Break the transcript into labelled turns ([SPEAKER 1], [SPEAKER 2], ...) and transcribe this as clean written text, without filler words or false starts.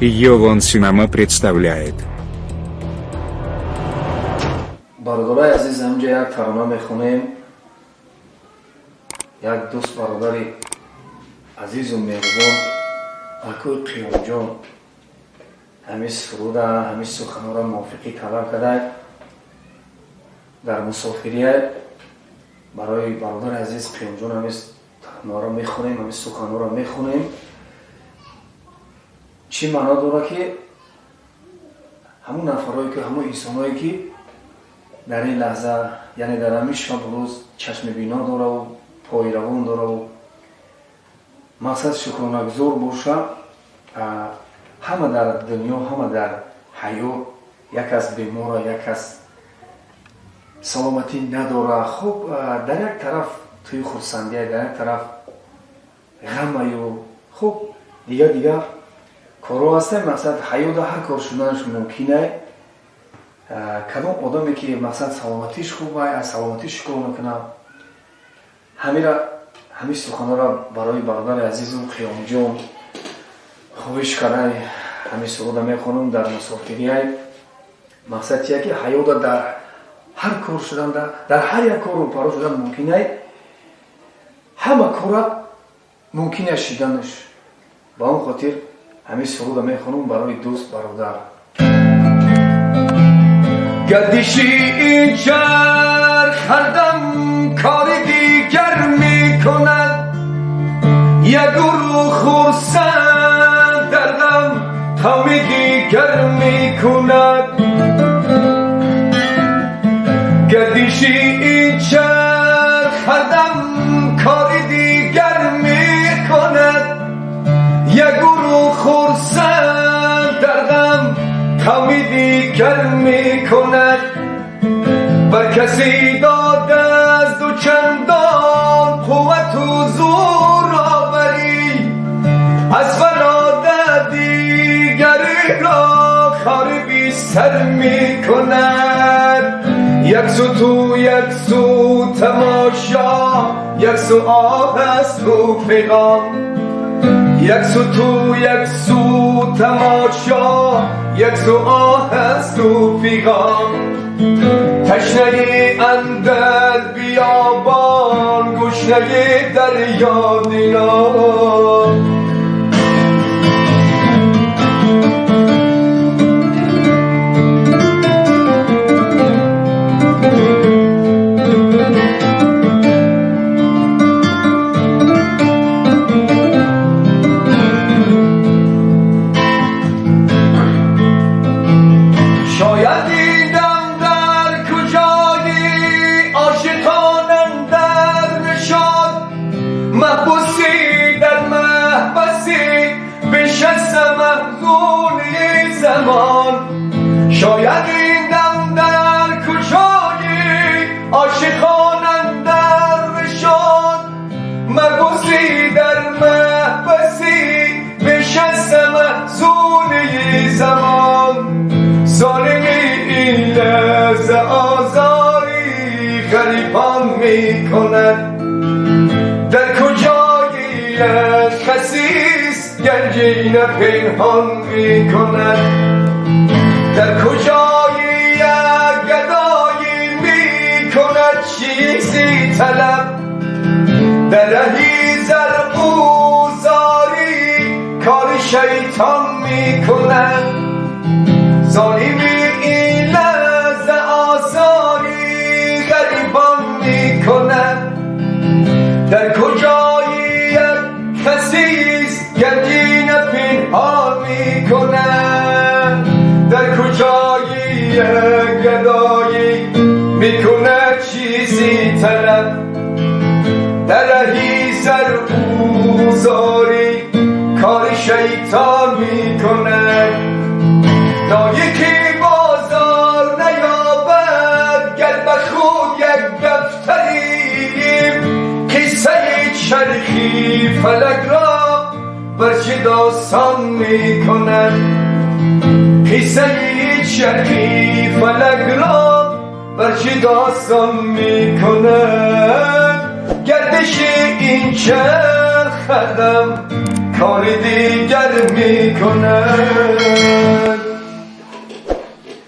[SPEAKER 1] Йовон Синема представляет.
[SPEAKER 2] Бародари азиз, ҳамҷа як тарона мехонем. Як дӯст бародари азизу меҳрубон акӯи қиёмҷон ҳамин суруда, ҳамин суханҳоро мувофиқӣ талаб кард. Дар мусофирия барои бародари азиз қиёмҷон ҳамин таронаро мехонем, ҳамин суханҳоро мехонем. чӣ маъно дорад ки ҳамон нафарое ки ҳамон инсоное ки дар ин лаҳза, яъне дар ҳамин шаб рӯз чашми бино дораву пойравон дораву мақсад шукронагузор боша. ҳама дар дунё, ҳама дар ҳаёт як кас бемора, як кас саломатӣ надора. Хуб, дар як тараф тӯи хурсандия, дар як тараф ғамаю. Хуб, дига коро ҳастем. Мақсад ҳаёта ҳар кор шуданаш мумкин аст. кадом одаме ки мақсад саломатиш хуб аст, аз саломатиш шукр мекунам. ҳамин суханҳоро барои бародари азизу қиёмҷон хоҳиш кардан ҳамин суруда мехонам дар мусофирия. мақсад чия ки ҳаёта дар ҳар кор шудан, дар ҳар як кор рӯпаро шудан мумкин аст. ҳама кора мумкин аст шиданаш. ба он хотир ҳамин суруда мехонам барои дӯст бародар.
[SPEAKER 3] گردشی این چرخ هر دم کار دیگر می کند، یک گروه خرسند در غم غم دیگر می کند. گردشی این چرخ هر دم کار دیگر می کند، یک گروه خرسند در غم غم دیگر می کند. بر کسی داده از دو چندان قوت و زور آوری، از فراده دیگری را خار بی سر می کند. یک سو تو یک سو تماشا، یک سو آه است و پیغام. یک سو تو یک سو تماشا، یک سو آه است و پیغام. تشنگی اندر بیابان، گشنگی دریا دینا. شاید این دم در کجایی عاشقان اندر نشد، مبوسی در محبسی بشستم محزونی زمان. ظالمی این لحظه آزاری غریبان می کند، در کجایی از خسیس گنجینه پنهان می کند. در کجایی یک گدایی می کند چیزی طلب، در رهی زر او زاری کار شیطان می کند. ظالمی این لحظه آزاری غریبان می کند، در کجایی یک خسیس گنجینه پنهان می کند. در کجایی یک گدایی می کند چیزی طلب، در رهی سر او زاری کار شیطان می کند. نایکی بازار نیابد گر به خود یک دفتریم، قصه چرخی فلک را برچه داستان می کند. قصه چرخی فلک را برچه داستان می کند. گردش این چرخ هردم کار دیگر میکنه